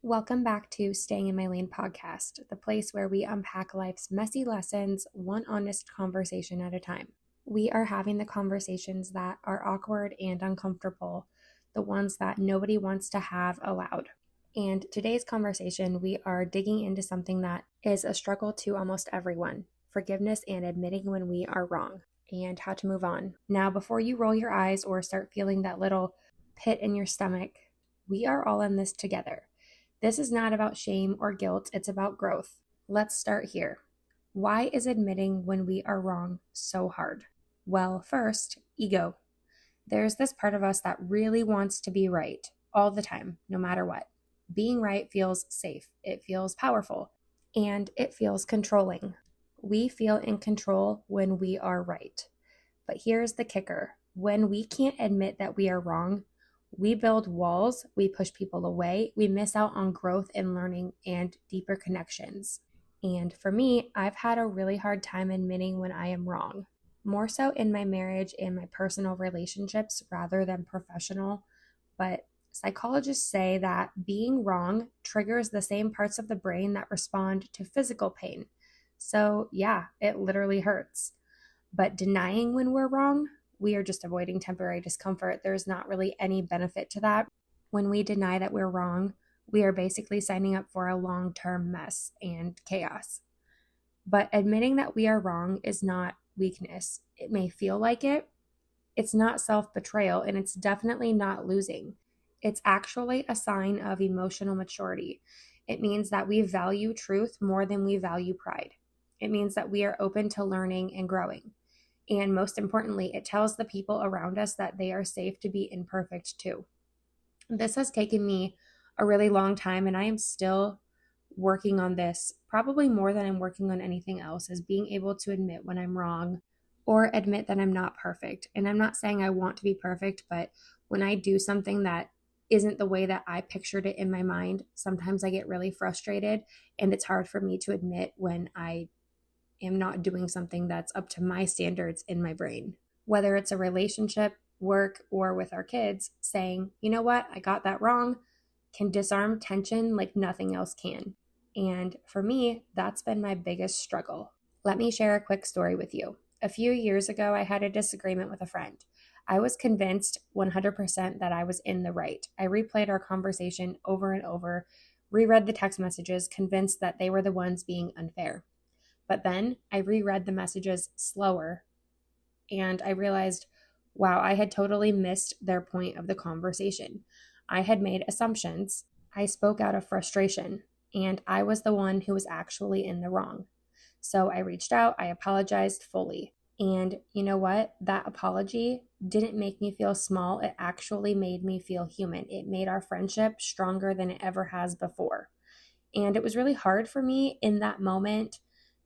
Welcome back to Staying in My Lane podcast, the place where we unpack life's messy lessons, one honest conversation at a time. We are having the conversations that are awkward and uncomfortable, the ones that nobody wants to have aloud. And today's conversation, we are digging into something that is a struggle to almost everyone: forgiveness and admitting when we are wrong, and how to move on. Now, before you roll your eyes or start feeling that little pit in your stomach, we are all in this together. This is not about shame or guilt, it's about growth. Let's start here. Why is admitting when we are wrong so hard? Well, first, ego. There's this part of us that really wants to be right all the time, no matter what. Being right feels safe, it feels powerful, and it feels controlling. We feel in control when we are right. But here's the kicker: when we can't admit that we are wrong, we build walls, we push people away, we miss out on growth and learning and deeper connections. And for me, I've had a really hard time admitting when I am wrong, more so in my marriage and my personal relationships rather than professional. But psychologists say that being wrong triggers the same parts of the brain that respond to physical pain. So yeah, it literally hurts. But denying when we're wrong, we are just avoiding temporary discomfort. There's not really any benefit to that. When we deny that we're wrong, we are basically signing up for a long-term mess and chaos. But admitting that we are wrong is not weakness. It may feel like it. It's not self-betrayal, and it's definitely not losing. It's actually a sign of emotional maturity. It means that we value truth more than we value pride. It means that we are open to learning and growing. And most importantly, it tells the people around us that they are safe to be imperfect too. This has taken me a really long time, and I am still working on this, probably more than I'm working on anything else, is being able to admit when I'm wrong or admit that I'm not perfect. And I'm not saying I want to be perfect, but when I do something that isn't the way that I pictured it in my mind, sometimes I get really frustrated, and it's hard for me to admit when I am not doing something that's up to my standards in my brain. Whether it's a relationship, work, or with our kids, saying, you know what, I got that wrong, can disarm tension like nothing else can. And for me, that's been my biggest struggle. Let me share a quick story with you. A few years ago, I had a disagreement with a friend. I was convinced 100% that I was in the right. I replayed our conversation over and over, reread the text messages, convinced that they were the ones being unfair. But then I reread the messages slower, and I realized, wow, I had totally missed their point of the conversation. I had made assumptions. I spoke out of frustration, and I was the one who was actually in the wrong. So I reached out, I apologized fully. And you know what? That apology didn't make me feel small. It actually made me feel human. It made our friendship stronger than it ever has before. And it was really hard for me in that moment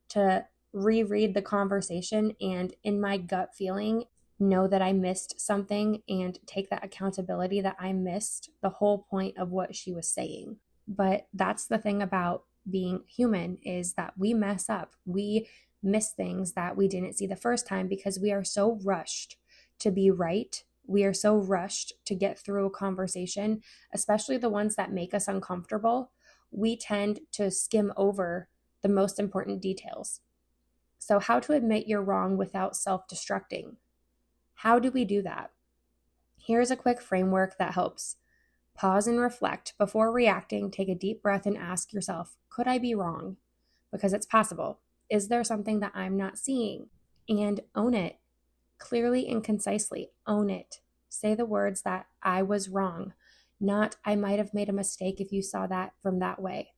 to reread the conversation and, in my gut feeling, know that I missed something and take that accountability that I missed the whole point of what she was saying. But that's the thing about being human, is that we mess up. We miss things that we didn't see the first time because we are so rushed to be right. We are so rushed to get through a conversation, especially the ones that make us uncomfortable. We tend to skim over the most important details. So, how to admit you're wrong without self-destructing? How do we do that? Here's a quick framework that helps. Pause and reflect. Before reacting, take a deep breath and ask yourself, could I be wrong? Because it's possible. Is there something that I'm not seeing? And own it. Clearly and concisely, own it. Say the words that I was wrong, not I might have made a mistake if you saw that from that way.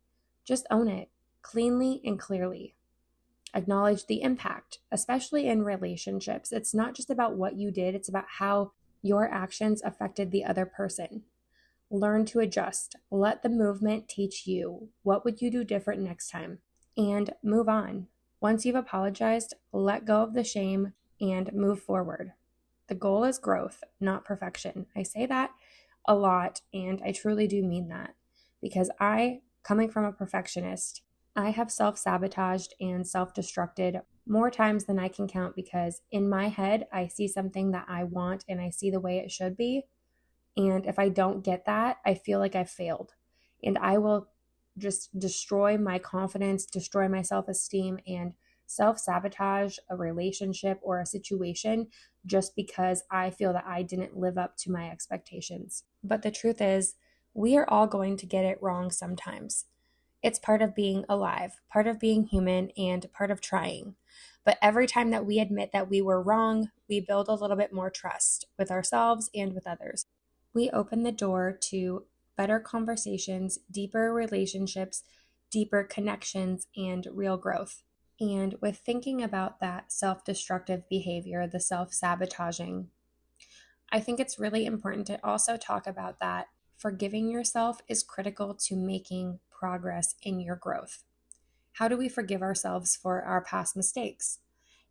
Just own it. Cleanly and clearly. Acknowledge the impact, especially in relationships. It's not just about what you did, it's about how your actions affected the other person. Learn to adjust. Let the movement teach you. What would you do different next time? And move on. Once you've apologized, let go of the shame and move forward. The goal is growth, not perfection. I say that a lot, and I truly do mean that, because coming from a perfectionist, I have self-sabotaged and self-destructed more times than I can count, because in my head, I see something that I want and I see the way it should be. And if I don't get that, I feel like I've failed. And I will just destroy my confidence, destroy my self-esteem, and self-sabotage a relationship or a situation just because I feel that I didn't live up to my expectations. But the truth is, we are all going to get it wrong sometimes. It's part of being alive, part of being human, and part of trying. But every time that we admit that we were wrong, we build a little bit more trust with ourselves and with others. We open the door to better conversations, deeper relationships, deeper connections, and real growth. And with thinking about that self destructive behavior, the self sabotaging, I think it's really important to also talk about that forgiving yourself is critical to making progress in your growth. How do we forgive ourselves for our past mistakes?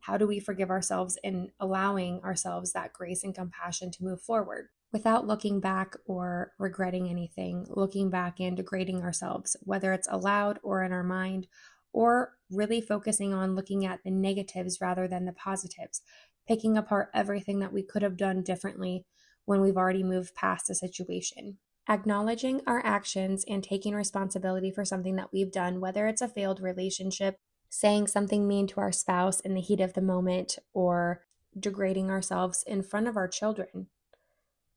How do we forgive ourselves in allowing ourselves that grace and compassion to move forward without looking back or regretting anything, looking back and degrading ourselves, whether it's aloud or in our mind, or really focusing on looking at the negatives rather than the positives, picking apart everything that we could have done differently when we've already moved past a situation. Acknowledging our actions and taking responsibility for something that we've done, whether it's a failed relationship, saying something mean to our spouse in the heat of the moment, or degrading ourselves in front of our children.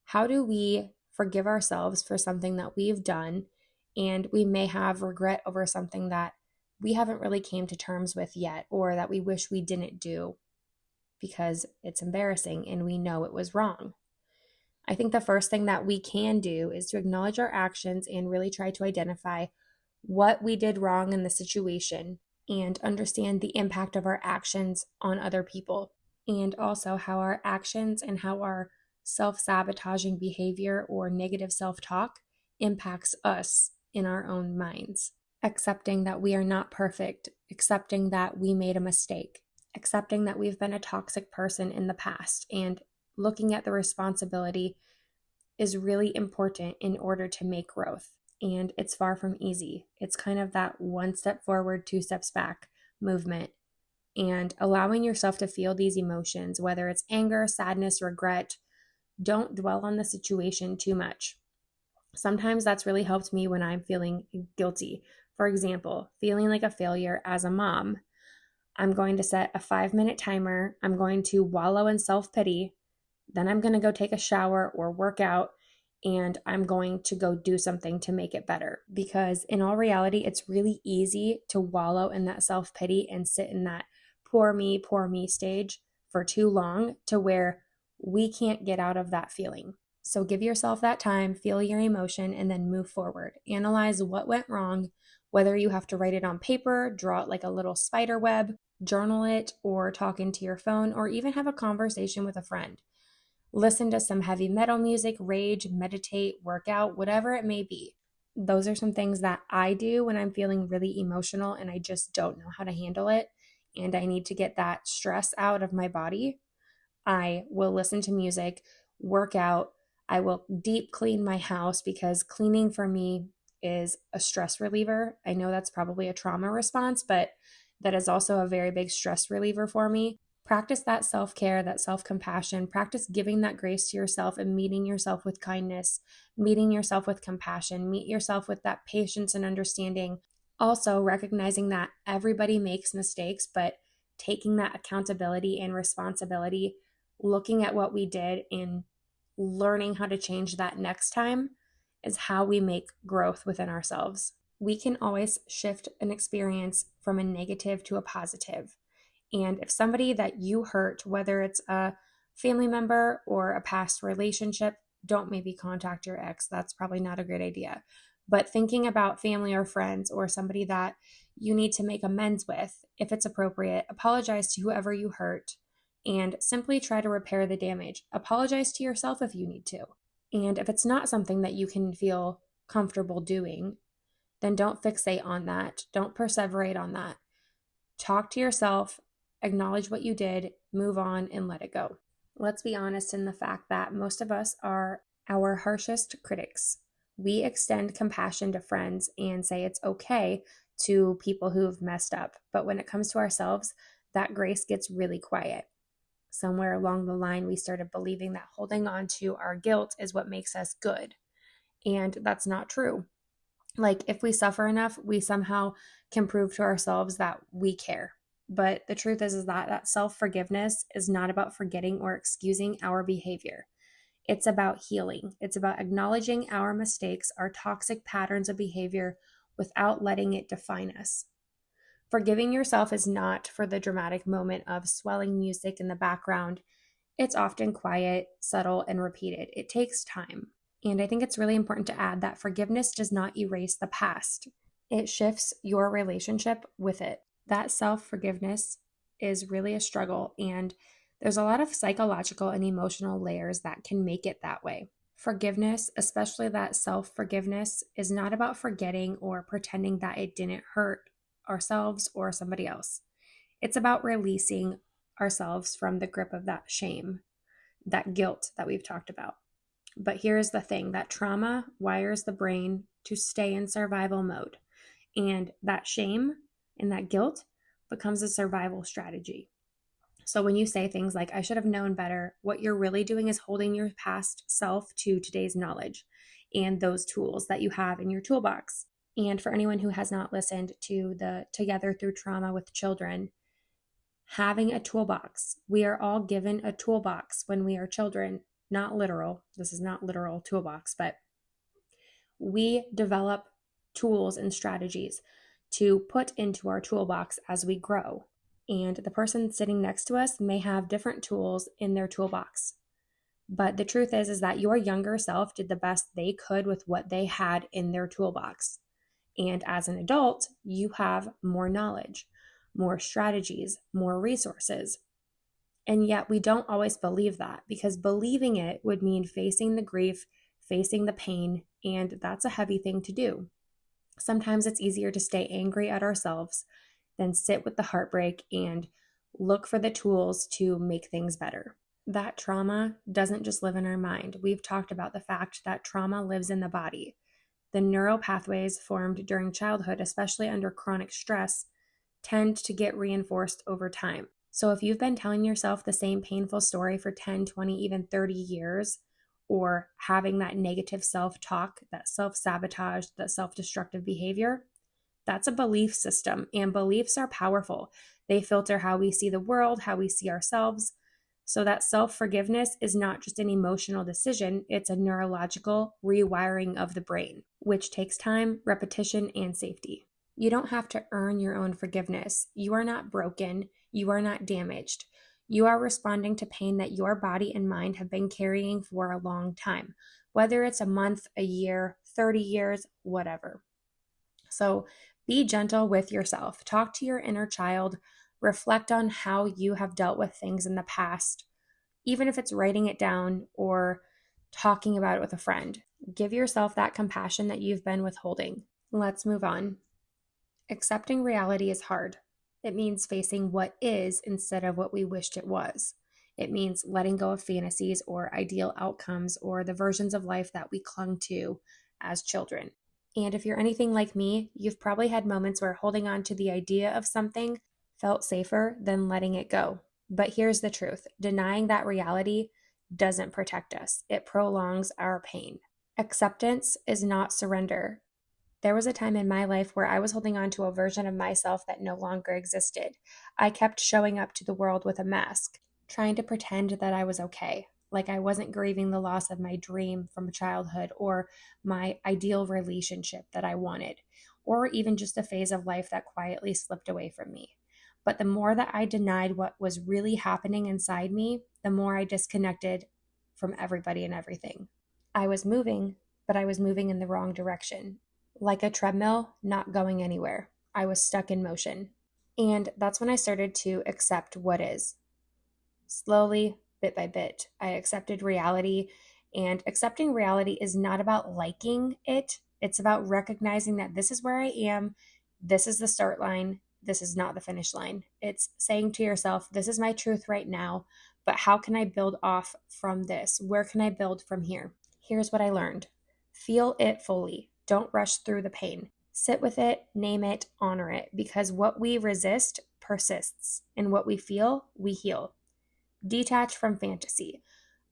How do we forgive ourselves for something that we've done and we may have regret over something that we haven't really came to terms with yet, or that we wish we didn't do because it's embarrassing and we know it was wrong? I think the first thing that we can do is to acknowledge our actions and really try to identify what we did wrong in the situation and understand the impact of our actions on other people, and also how our actions and how our self-sabotaging behavior or negative self-talk impacts us in our own minds. Accepting that we are not perfect, accepting that we made a mistake, accepting that we've been a toxic person in the past, and looking at the responsibility is really important in order to make growth. And it's far from easy. It's kind of that one step forward, two steps back movement. And allowing yourself to feel these emotions, whether it's anger, sadness, regret, don't dwell on the situation too much. Sometimes that's really helped me when I'm feeling guilty. For example, feeling like a failure as a mom. I'm going to set a 5-minute timer. I'm going to wallow in self-pity. Then I'm going to go take a shower or work out, and I'm going to go do something to make it better. Because in all reality, it's really easy to wallow in that self-pity and sit in that poor me stage for too long to where we can't get out of that feeling. So give yourself that time, feel your emotion, and then move forward. Analyze what went wrong, whether you have to write it on paper, draw it like a little spider web, journal it, or talk into your phone, or even have a conversation with a friend. Listen to some heavy metal music, rage, meditate, work out, whatever it may be. Those are some things that I do when I'm feeling really emotional and I just don't know how to handle it and I need to get that stress out of my body. I will listen to music, work out. I will deep clean my house because cleaning for me is a stress reliever. I know that's probably a trauma response, but that is also a very big stress reliever for me. Practice that self-care, that self-compassion. Practice giving that grace to yourself and meeting yourself with kindness, meeting yourself with compassion, meet yourself with that patience and understanding. Also, recognizing that everybody makes mistakes, but taking that accountability and responsibility, looking at what we did and learning how to change that next time is how we make growth within ourselves. We can always shift an experience from a negative to a positive. And if somebody that you hurt, whether it's a family member or a past relationship, don't maybe contact your ex. That's probably not a great idea. But thinking about family or friends or somebody that you need to make amends with, if it's appropriate, apologize to whoever you hurt and simply try to repair the damage. Apologize to yourself if you need to. And if it's not something that you can feel comfortable doing, then don't fixate on that. Don't perseverate on that. Talk to yourself, acknowledge what you did, move on, and let it go. Let's be honest in the fact that most of us are our harshest critics. We extend compassion to friends and say it's okay to people who've messed up. But when it comes to ourselves, that grace gets really quiet. Somewhere along the line, we started believing that holding on to our guilt is what makes us good. And that's not true. Like if we suffer enough, we somehow can prove to ourselves that we care. But the truth is that self-forgiveness is not about forgetting or excusing our behavior. It's about healing. It's about acknowledging our mistakes, our toxic patterns of behavior without letting it define us. Forgiving yourself is not for the dramatic moment of swelling music in the background. It's often quiet, subtle, and repeated. It takes time. And I think it's really important to add that forgiveness does not erase the past, it shifts your relationship with it. That self forgiveness is really a struggle, and there's a lot of psychological and emotional layers that can make it that way. Forgiveness, especially that self forgiveness, is not about forgetting or pretending that it didn't hurt ourselves or somebody else. It's about releasing ourselves from the grip of that shame, that guilt that we've talked about. But here's the thing, that trauma wires the brain to stay in survival mode. And that shame and that guilt becomes a survival strategy. So when you say things like, I should have known better, what you're really doing is holding your past self to today's knowledge and those tools that you have in your toolbox. And for anyone who has not listened to the Together Through Trauma with Children, having a toolbox. We are all given a toolbox when we are children, not literal. This is not literal toolbox, but we develop tools and strategies to put into our toolbox as we grow. And the person sitting next to us may have different tools in their toolbox. But the truth is that your younger self did the best they could with what they had in their toolbox. And as an adult, you have more knowledge, more strategies, more resources. And yet we don't always believe that, because believing it would mean facing the grief, facing the pain, and that's a heavy thing to do. Sometimes it's easier to stay angry at ourselves than sit with the heartbreak and look for the tools to make things better. That trauma doesn't just live in our mind. We've talked about the fact that trauma lives in the body. The neural pathways formed during childhood, especially under chronic stress, tend to get reinforced over time. So if you've been telling yourself the same painful story for 10, 20, even 30 years, or having that negative self-talk, that self-sabotage, that self-destructive behavior, that's a belief system, and beliefs are powerful. They filter how we see the world, how we see ourselves. So that self-forgiveness is not just an emotional decision, it's a neurological rewiring of the brain, which takes time, repetition, and safety. You don't have to earn your own forgiveness. You are not broken. You are not damaged. You are responding to pain that your body and mind have been carrying for a long time, whether it's a month, a year, 30 years, whatever. So be gentle with yourself. Talk to your inner child. Reflect on how you have dealt with things in the past, even if it's writing it down or talking about it with a friend. Give yourself that compassion that you've been withholding. Let's move on. Accepting reality is hard. It means facing what is instead of what we wished it was. It means letting go of fantasies or ideal outcomes or the versions of life that we clung to as children. And if you're anything like me, you've probably had moments where holding on to the idea of something felt safer than letting it go. But here's the truth. Denying that reality doesn't protect us. It prolongs our pain. Acceptance is not surrender. There was a time in my life where I was holding on to a version of myself that no longer existed. I kept showing up to the world with a mask, trying to pretend that I was okay, like I wasn't grieving the loss of my dream from childhood or my ideal relationship that I wanted, or even just a phase of life that quietly slipped away from me. But the more that I denied what was really happening inside me, the more I disconnected from everybody and everything. I was moving, but I was moving in the wrong direction. Like a treadmill, not going anywhere. I was stuck in motion. And that's when I started to accept what is. Slowly, bit by bit, I accepted reality. And accepting reality is not about liking it. It's about recognizing that this is where I am. This is the start line. This is not the finish line. It's saying to yourself, this is my truth right now, but how can I build off from this? Where can I build from here? Here's what I learned. Feel it fully. Don't rush through the pain. Sit with it, name it, honor it, because what we resist persists, and what we feel, we heal. Detach from fantasy.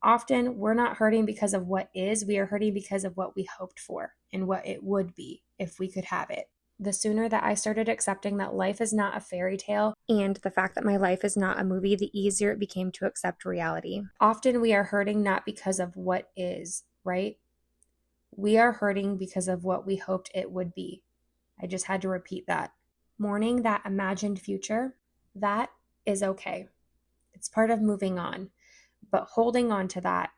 Often, we're not hurting because of what is, we are hurting because of what we hoped for and what it would be. if we could have it. The sooner that I started accepting that life is not a fairy tale and the fact that my life is not a movie, the easier it became to accept reality. Often we are hurting not because of what is, right? We are hurting because of what we hoped it would be. I just had to repeat that. Mourning that imagined future, that is okay. It's part of moving on. But holding on to that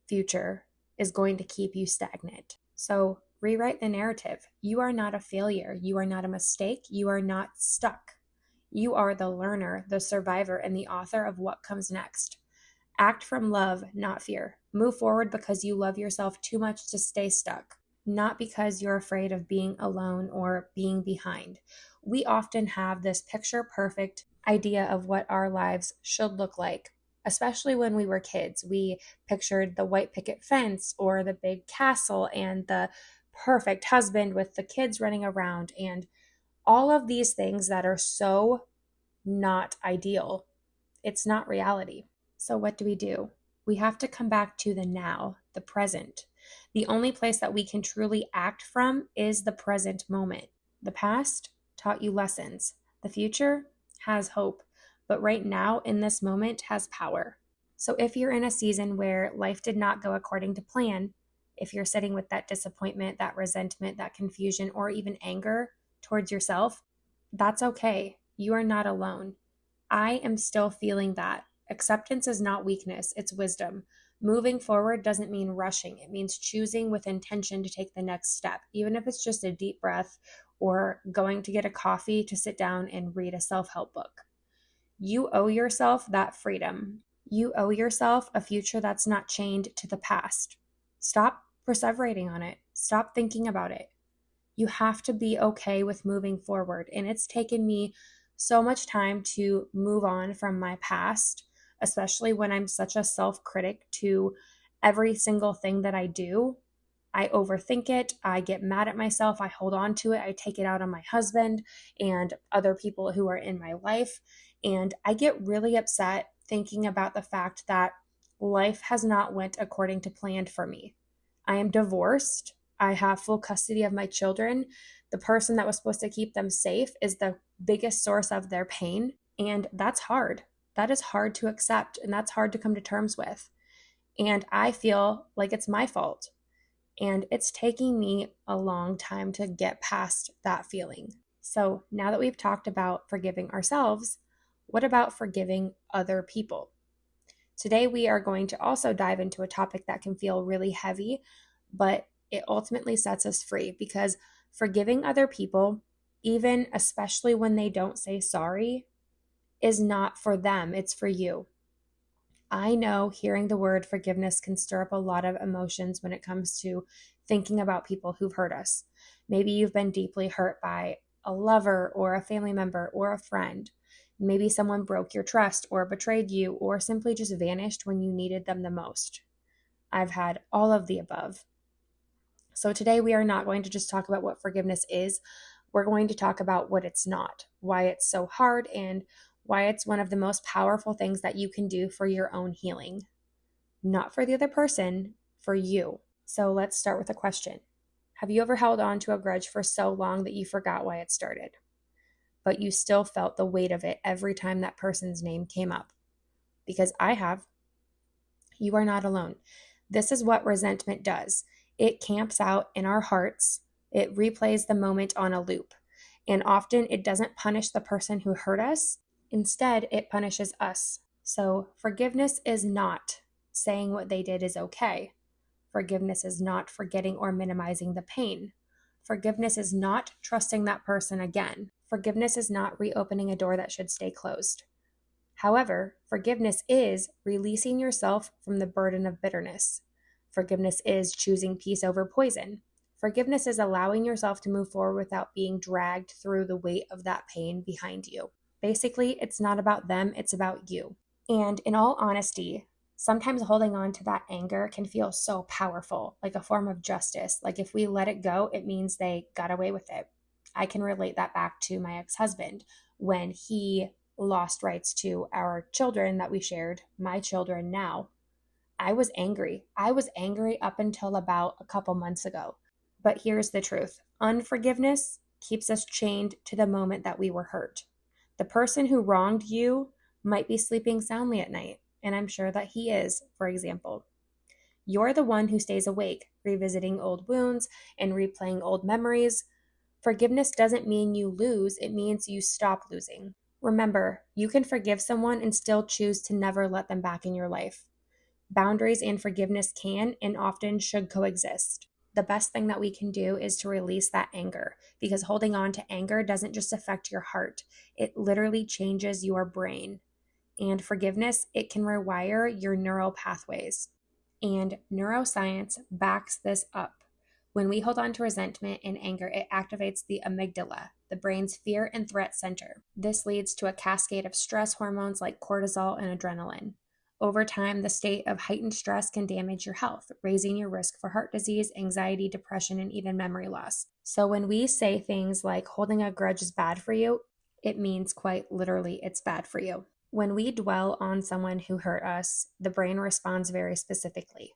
future is going to keep you stagnant. So rewrite the narrative. You are not a failure. You are not a mistake. You are not stuck. You are the learner, the survivor, and the author of what comes next. Act from love, not fear. Move forward because you love yourself too much to stay stuck, not because you're afraid of being alone or being behind. We often have this picture perfect idea of what our lives should look like. Especially when we were kids, we pictured the white picket fence or the big castle and the perfect husband with the kids running around and all of these things that are so not ideal. It's not reality. So what do? We have to come back to the now, the present. The only place that we can truly act from is the present moment. The past taught you lessons. The future has hope, but right now in this moment has power. So if you're in a season where life did not go according to plan, if you're sitting with that disappointment, that resentment, that confusion, or even anger towards yourself, that's okay. You are not alone. I am still feeling that. Acceptance is not weakness, it's wisdom. Moving forward doesn't mean rushing. It means choosing with intention to take the next step, even if it's just a deep breath or going to get a coffee to sit down and read a self-help book. You owe yourself that freedom. You owe yourself a future that's not chained to the past. Stop perseverating on it. Stop thinking about it. You have to be okay with moving forward. And it's taken me so much time to move on from my past, especially when I'm such a self-critic to every single thing that I do. I overthink it. I get mad at myself. I hold on to it. I take it out on my husband and other people who are in my life. And I get really upset thinking about the fact that life has not went according to plan for me. I am divorced. I have full custody of my children. The person that was supposed to keep them safe is the biggest source of their pain. And that's hard. That is hard to accept. And that's hard to come to terms with. And I feel like it's my fault. And it's taking me a long time to get past that feeling. So now that we've talked about forgiving ourselves, what about forgiving other people? Today, we are going to also dive into a topic that can feel really heavy, but it ultimately sets us free because forgiving other people, even especially when they don't say sorry, is not for them, it's for you. I know hearing the word forgiveness can stir up a lot of emotions when it comes to thinking about people who've hurt us. Maybe you've been deeply hurt by a lover or a family member or a friend. Maybe someone broke your trust or betrayed you or simply just vanished when you needed them the most. I've had all of the above. So today we are not going to just talk about what forgiveness is. We're going to talk about what it's not, why it's so hard, and why it's one of the most powerful things that you can do for your own healing. Not for the other person, for you. So let's start with a question. Have you ever held on to a grudge for so long that you forgot why it started, but you still felt the weight of it every time that person's name came up? Because I have. You are not alone. This is what resentment does. It camps out in our hearts. It replays the moment on a loop. And often it doesn't punish the person who hurt us. Instead, it punishes us. So forgiveness is not saying what they did is okay. Forgiveness is not forgetting or minimizing the pain. Forgiveness is not trusting that person again. Forgiveness is not reopening a door that should stay closed. However, forgiveness is releasing yourself from the burden of bitterness. Forgiveness is choosing peace over poison. Forgiveness is allowing yourself to move forward without being dragged through the weight of that pain behind you. Basically, it's not about them, it's about you. And in all honesty, sometimes holding on to that anger can feel so powerful, like a form of justice. Like if we let it go, it means they got away with it. I can relate that back to my ex-husband when he lost rights to our children that we shared, my children now. I was angry. I was angry up until about a couple months ago. But here's the truth. Unforgiveness keeps us chained to the moment that we were hurt. The person who wronged you might be sleeping soundly at night, and I'm sure that he is, for example. You're the one who stays awake, revisiting old wounds and replaying old memories. Forgiveness doesn't mean you lose, it means you stop losing. Remember, you can forgive someone and still choose to never let them back in your life. Boundaries and forgiveness can and often should coexist. The best thing that we can do is to release that anger, because holding on to anger doesn't just affect your heart, it literally changes your brain. And forgiveness, it can rewire your neural pathways. And neuroscience backs this up. When we hold on to resentment and anger, it activates the amygdala, the brain's fear and threat center. This leads to a cascade of stress hormones like cortisol and adrenaline. Over time, the state of heightened stress can damage your health, raising your risk for heart disease, anxiety, depression, and even memory loss. So when we say things like holding a grudge is bad for you, it means quite literally it's bad for you. When we dwell on someone who hurt us, the brain responds very specifically.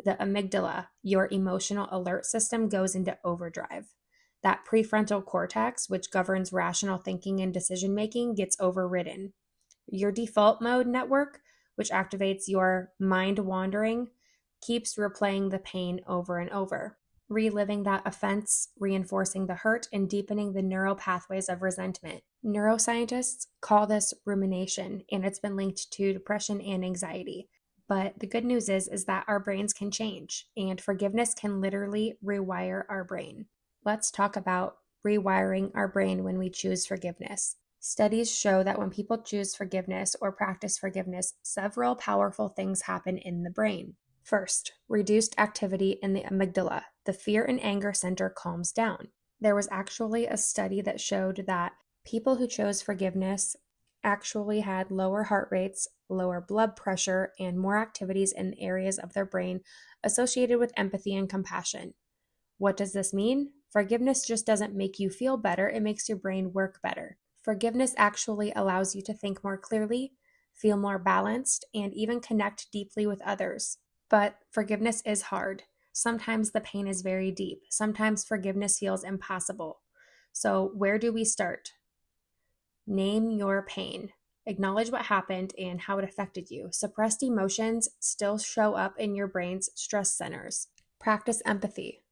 The amygdala, your emotional alert system, goes into overdrive. That prefrontal cortex, which governs rational thinking and decision making, gets overridden. Your default mode network, which activates your mind wandering, keeps replaying the pain over and over, reliving that offense, reinforcing the hurt, and deepening the neural pathways of resentment. Neuroscientists call this rumination, and it's been linked to depression and anxiety. But the good news is that our brains can change, and forgiveness can literally rewire our brain. Let's talk about rewiring our brain when we choose forgiveness. Studies show that when people choose forgiveness or practice forgiveness, several powerful things happen in the brain. First, reduced activity in the amygdala. The fear and anger center calms down. There was actually a study that showed that people who chose forgiveness actually had lower heart rates, lower blood pressure, and more activities in areas of their brain associated with empathy and compassion. What does this mean? Forgiveness just doesn't make you feel better, it makes your brain work better. Forgiveness actually allows you to think more clearly, feel more balanced, and even connect deeply with others. But forgiveness is hard. Sometimes the pain is very deep. Sometimes forgiveness feels impossible. So where do we start? Name your pain. Acknowledge what happened and how it affected you. Suppressed emotions still show up in your brain's stress centers. Practice empathy.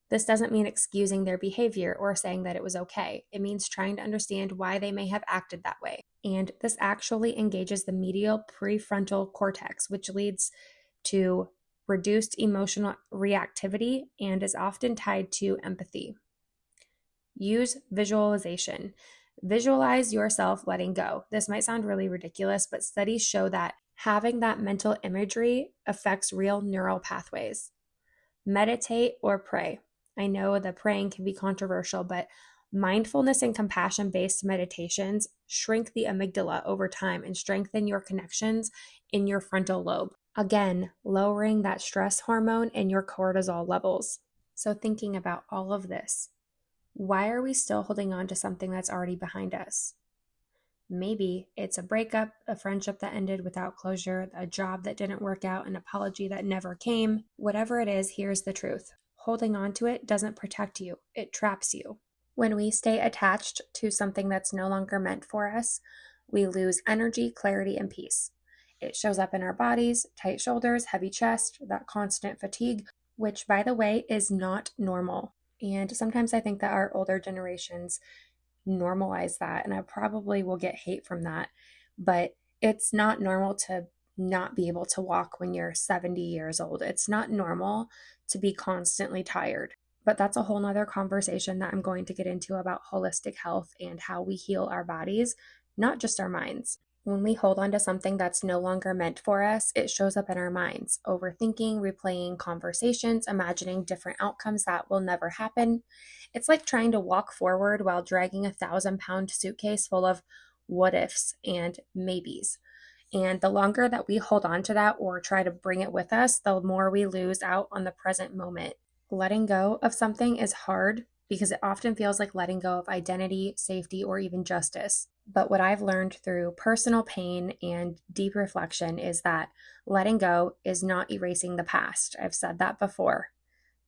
This doesn't mean excusing their behavior or saying that it was okay. It means trying to understand why they may have acted that way. And this actually engages the medial prefrontal cortex, which leads to reduced emotional reactivity and is often tied to empathy. Use visualization. Visualize yourself letting go. This might sound really ridiculous, but studies show that having that mental imagery affects real neural pathways. Meditate or pray. I know the praying can be controversial, but mindfulness and compassion-based meditations shrink the amygdala over time and strengthen your connections in your frontal lobe. Again, lowering that stress hormone and your cortisol levels. So thinking about all of this, why are we still holding on to something that's already behind us? Maybe it's a breakup, a friendship that ended without closure, a job that didn't work out, an apology that never came. Whatever it is, here's the truth. Holding on to it doesn't protect you, it traps you. When we stay attached to something that's no longer meant for us, we lose energy, clarity, and peace. It shows up in our bodies, tight shoulders, heavy chest, that constant fatigue, which, by the way, is not normal. And sometimes I think that our older generations normalize that, and I probably will get hate from that, but it's not normal to not be able to walk when you're 70 years old. It's not normal to be constantly tired. But that's a whole nother conversation that I'm going to get into about holistic health and how we heal our bodies, not just our minds. When we hold on to something that's no longer meant for us, it shows up in our minds, overthinking, replaying conversations, imagining different outcomes that will never happen. It's like trying to walk forward while dragging a 1,000-pound suitcase full of what ifs and maybes. And the longer that we hold on to that or try to bring it with us, the more we lose out on the present moment. Letting go of something is hard because it often feels like letting go of identity, safety, or even justice. But what I've learned through personal pain and deep reflection is that letting go is not erasing the past. I've said that before.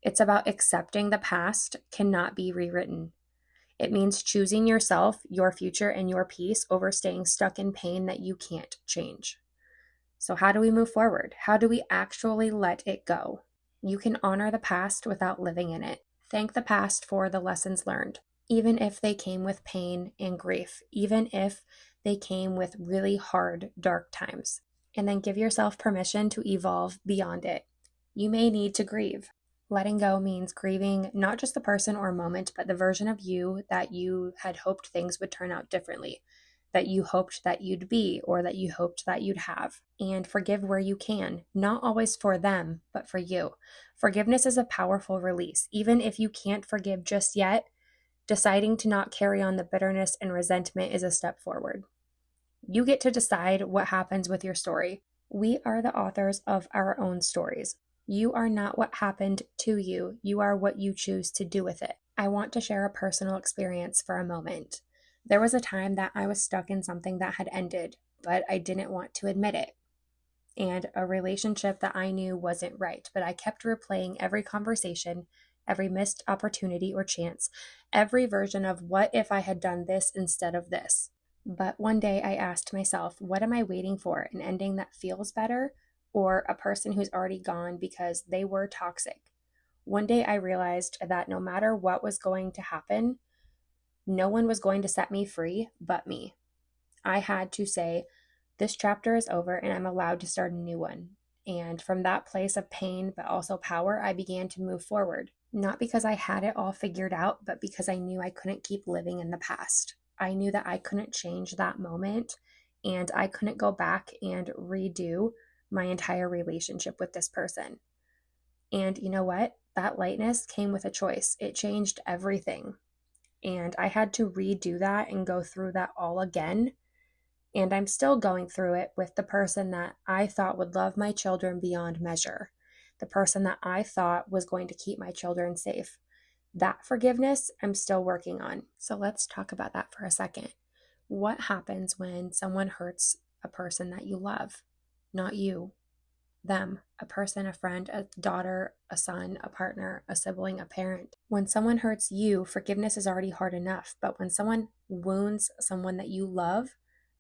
It's about accepting the past cannot be rewritten. It means choosing yourself, your future, and your peace over staying stuck in pain that you can't change. So, how do we move forward? How do we actually let it go? You can honor the past without living in it. Thank the past for the lessons learned, even if they came with pain and grief, even if they came with really hard, dark times. And then give yourself permission to evolve beyond it. You may need to grieve. Letting go means grieving not just the person or moment, but the version of you that you had hoped things would turn out differently, that you hoped that you'd be, or that you hoped that you'd have. And forgive where you can, not always for them, but for you. Forgiveness is a powerful release. Even if you can't forgive just yet, deciding to not carry on the bitterness and resentment is a step forward. You get to decide what happens with your story. We are the authors of our own stories. You are not what happened to you. You are what you choose to do with it. I want to share a personal experience for a moment. There was a time that I was stuck in something that had ended, but I didn't want to admit it. And a relationship that I knew wasn't right, but I kept replaying every conversation, every missed opportunity or chance, every version of what if I had done this instead of this. But one day I asked myself, what am I waiting for? An ending that feels better, or a person who's already gone because they were toxic? One day I realized that no matter what was going to happen, no one was going to set me free but me. I had to say, this chapter is over and I'm allowed to start a new one. And from that place of pain, but also power, I began to move forward. Not because I had it all figured out, but because I knew I couldn't keep living in the past. I knew that I couldn't change that moment, and I couldn't go back and redo my entire relationship with this person. And you know what? That lightness came with a choice. It changed everything. And I had to redo that and go through that all again. And I'm still going through it with the person that I thought would love my children beyond measure, the person that I thought was going to keep my children safe. That forgiveness I'm still working on. So let's talk about that for a second. What happens when someone hurts a person that you love? Not you, them, a person, a friend, a daughter, a son, a partner, a sibling, a parent. When someone hurts you, forgiveness is already hard enough. But when someone wounds someone that you love,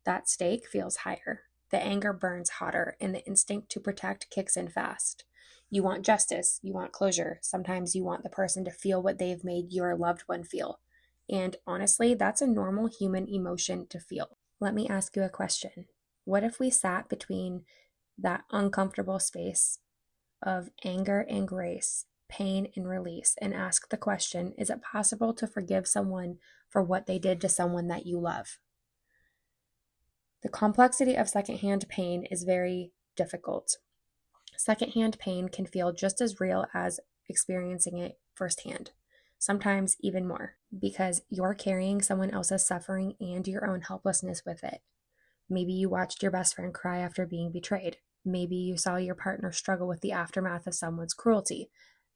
that stake feels higher. The anger burns hotter, and the instinct to protect kicks in fast. You want justice, you want closure. Sometimes you want the person to feel what they've made your loved one feel. And honestly, that's a normal human emotion to feel. Let me ask you a question. What if we sat between that uncomfortable space of anger and grace, pain and release, and ask the question, is it possible to forgive someone for what they did to someone that you love? The complexity of secondhand pain is very difficult. Secondhand pain can feel just as real as experiencing it firsthand, sometimes even more, because you're carrying someone else's suffering and your own helplessness with it. Maybe you watched your best friend cry after being betrayed. Maybe you saw your partner struggle with the aftermath of someone's cruelty.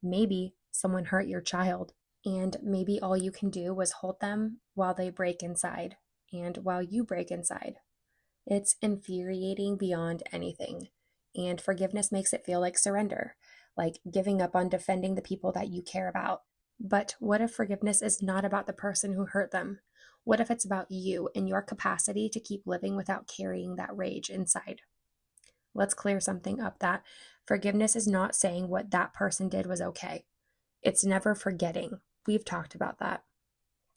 Maybe someone hurt your child, and maybe all you can do was hold them while they break inside and while you break inside. It's infuriating beyond anything, and forgiveness makes it feel like surrender, like giving up on defending the people that you care about. But what if forgiveness is not about the person who hurt them? What if it's about you and your capacity to keep living without carrying that rage inside? Let's clear something up, that forgiveness is not saying what that person did was okay. It's never forgetting. We've talked about that.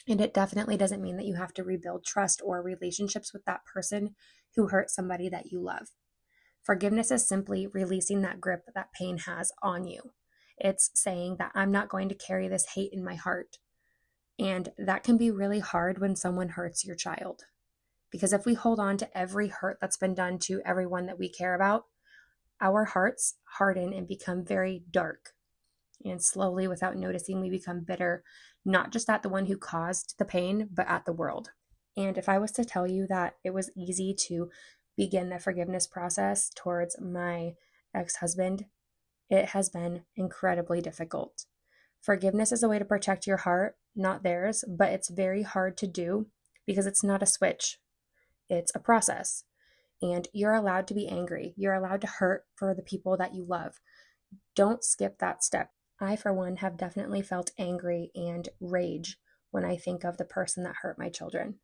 And it definitely doesn't mean that you have to rebuild trust or relationships with that person who hurt somebody that you love. Forgiveness is simply releasing that grip that pain has on you. It's saying that I'm not going to carry this hate in my heart. And that can be really hard when someone hurts your child. Because if we hold on to every hurt that's been done to everyone that we care about, our hearts harden and become very dark. And slowly, without noticing, we become bitter, not just at the one who caused the pain, but at the world. And if I was to tell you that it was easy to begin the forgiveness process towards my ex-husband, it has been incredibly difficult. Forgiveness is a way to protect your heart, not theirs, but it's very hard to do because it's not a switch. It's a process. And you're allowed to be angry. You're allowed to hurt for the people that you love. Don't skip that step. I, for one, have definitely felt angry and rage when I think of the person that hurt my children.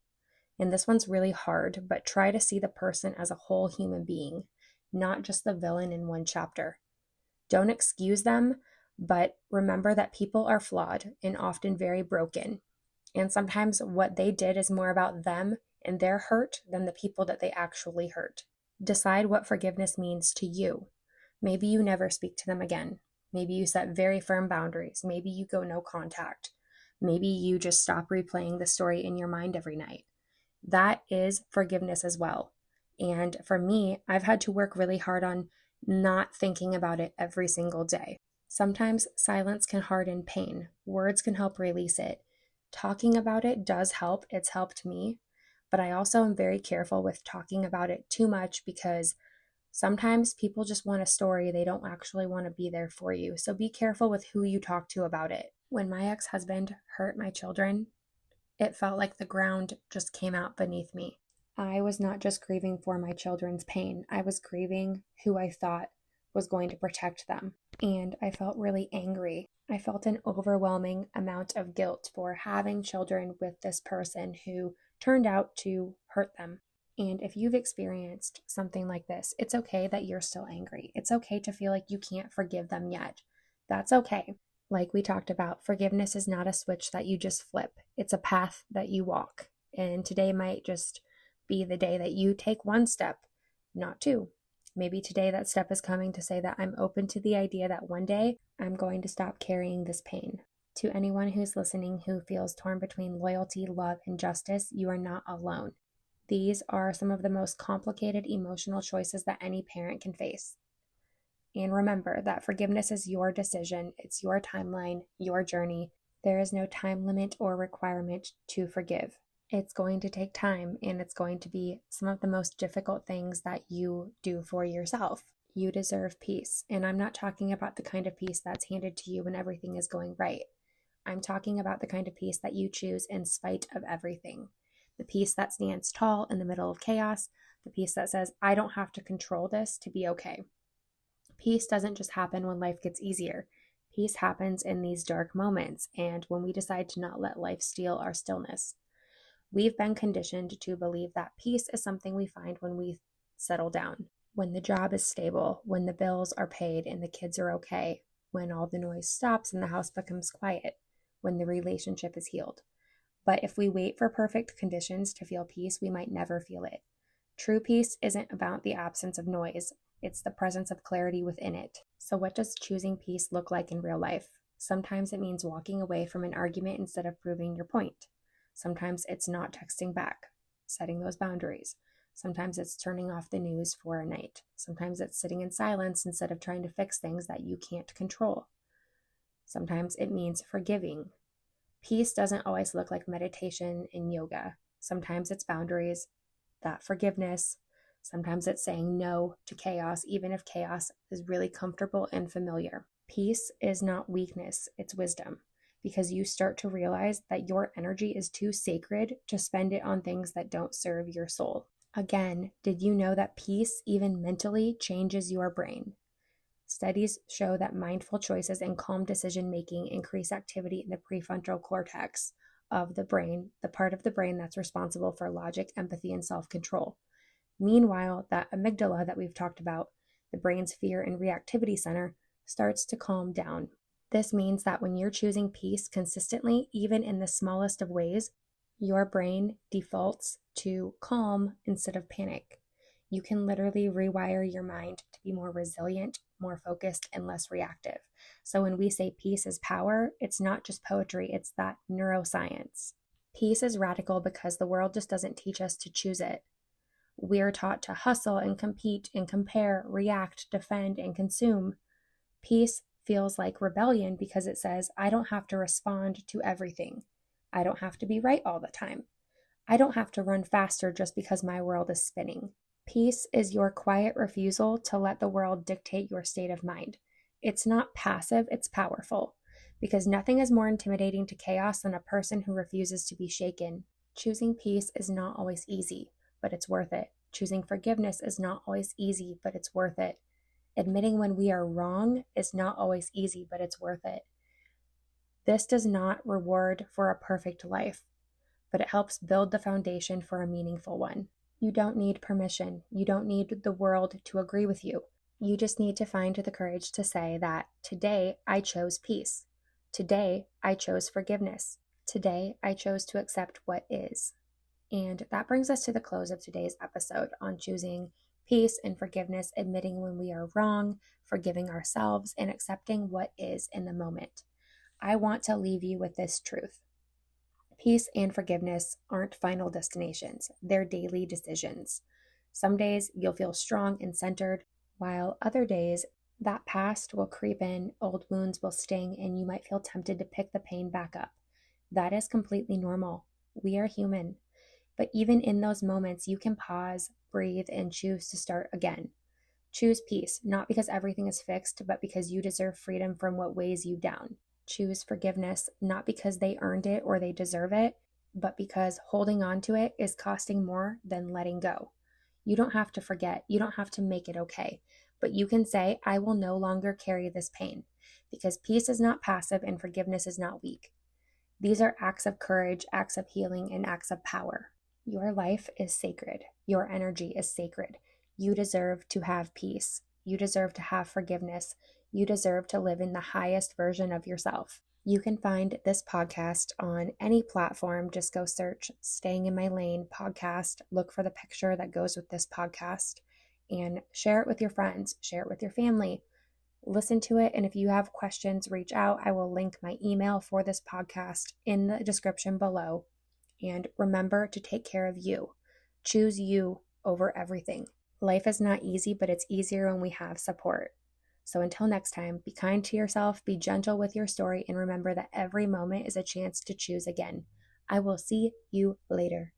And this one's really hard, but try to see the person as a whole human being, not just the villain in one chapter. Don't excuse them, but remember that people are flawed and often very broken. And sometimes what they did is more about them and their hurt than the people that they actually hurt. Decide what forgiveness means to you. Maybe you never speak to them again. Maybe you set very firm boundaries. Maybe you go no contact. Maybe you just stop replaying the story in your mind every night. That is forgiveness as well. And for me, I've had to work really hard on not thinking about it every single day. Sometimes silence can harden pain. Words can help release it. Talking about it does help. It's helped me. But I also am very careful with talking about it too much because sometimes people just want a story. They don't actually want to be there for you. So be careful with who you talk to about it. When my ex-husband hurt my children, it felt like the ground just came out beneath me. I was not just grieving for my children's pain. I was grieving who I thought was going to protect them. And I felt really angry. I felt an overwhelming amount of guilt for having children with this person who turned out to hurt them. And if you've experienced something like this, it's okay that you're still angry. It's okay to feel like you can't forgive them yet. That's okay. Like we talked about, forgiveness is not a switch that you just flip. It's a path that you walk. And today might just be the day that you take one step, not two. Maybe today that step is coming to say that I'm open to the idea that one day I'm going to stop carrying this pain. To anyone who's listening who feels torn between loyalty, love, and justice, you are not alone. These are some of the most complicated emotional choices that any parent can face. And remember that forgiveness is your decision. It's your timeline, your journey. There is no time limit or requirement to forgive. It's going to take time, and it's going to be some of the most difficult things that you do for yourself. You deserve peace. And I'm not talking about the kind of peace that's handed to you when everything is going right. I'm talking about the kind of peace that you choose in spite of everything. The peace that stands tall in the middle of chaos. The peace that says, I don't have to control this to be okay. Peace doesn't just happen when life gets easier. Peace happens in these dark moments and when we decide to not let life steal our stillness. We've been conditioned to believe that peace is something we find when we settle down, when the job is stable, when the bills are paid and the kids are okay, when all the noise stops and the house becomes quiet, when the relationship is healed. But if we wait for perfect conditions to feel peace, we might never feel it. True peace isn't about the absence of noise. It's the presence of clarity within it. So what does choosing peace look like in real life? Sometimes it means walking away from an argument instead of proving your point. Sometimes it's not texting back, setting those boundaries. Sometimes it's turning off the news for a night. Sometimes it's sitting in silence instead of trying to fix things that you can't control. Sometimes it means forgiving. Peace doesn't always look like meditation and yoga. Sometimes it's boundaries, that forgiveness. Sometimes it's saying no to chaos, even if chaos is really comfortable and familiar. Peace is not weakness, it's wisdom, because you start to realize that your energy is too sacred to spend it on things that don't serve your soul. Again, did you know that peace, even mentally, changes your brain? Studies show that mindful choices and calm decision-making increase activity in the prefrontal cortex of the brain, the part of the brain that's responsible for logic, empathy, and self-control. Meanwhile, that amygdala that we've talked about, the brain's fear and reactivity center, starts to calm down. This means that when you're choosing peace consistently, even in the smallest of ways, your brain defaults to calm instead of panic. You can literally rewire your mind to be more resilient, more focused, and less reactive. So when we say peace is power, it's not just poetry, it's that neuroscience. Peace is radical because the world just doesn't teach us to choose it. We're taught to hustle and compete and compare, react, defend, and consume. Peace feels like rebellion because it says, I don't have to respond to everything. I don't have to be right all the time. I don't have to run faster just because my world is spinning. Peace is your quiet refusal to let the world dictate your state of mind. It's not passive, it's powerful, because nothing is more intimidating to chaos than a person who refuses to be shaken. Choosing peace is not always easy, but it's worth it. Choosing forgiveness is not always easy, but it's worth it. Admitting when we are wrong is not always easy, but it's worth it. This does not reward for a perfect life, but it helps build the foundation for a meaningful one. You don't need permission. You don't need the world to agree with you. You just need to find the courage to say that today I chose peace. Today I chose forgiveness. Today I chose to accept what is. And that brings us to the close of today's episode on choosing peace and forgiveness, admitting when we are wrong, forgiving ourselves, and accepting what is in the moment. I want to leave you with this truth. Peace and forgiveness aren't final destinations, they're daily decisions. Some days you'll feel strong and centered, while other days that past will creep in, old wounds will sting, and you might feel tempted to pick the pain back up. That is completely normal. We are human. But even in those moments, you can pause, breathe, and choose to start again. Choose peace, not because everything is fixed, but because you deserve freedom from what weighs you down. Choose forgiveness, not because they earned it or they deserve it, but because holding on to it is costing more than letting go. You don't have to forget. You don't have to make it okay. But you can say, I will no longer carry this pain, because peace is not passive and forgiveness is not weak. These are acts of courage, acts of healing, and acts of power. Your life is sacred. Your energy is sacred. You deserve to have peace. You deserve to have forgiveness. You deserve to live in the highest version of yourself. You can find this podcast on any platform. Just go search Staying in My Lane podcast. Look for the picture that goes with this podcast and share it with your friends. Share it with your family. Listen to it. And if you have questions, reach out. I will link my email for this podcast in the description below. And remember to take care of you. Choose you over everything. Life is not easy, but it's easier when we have support. So until next time, be kind to yourself, be gentle with your story, and remember that every moment is a chance to choose again. I will see you later.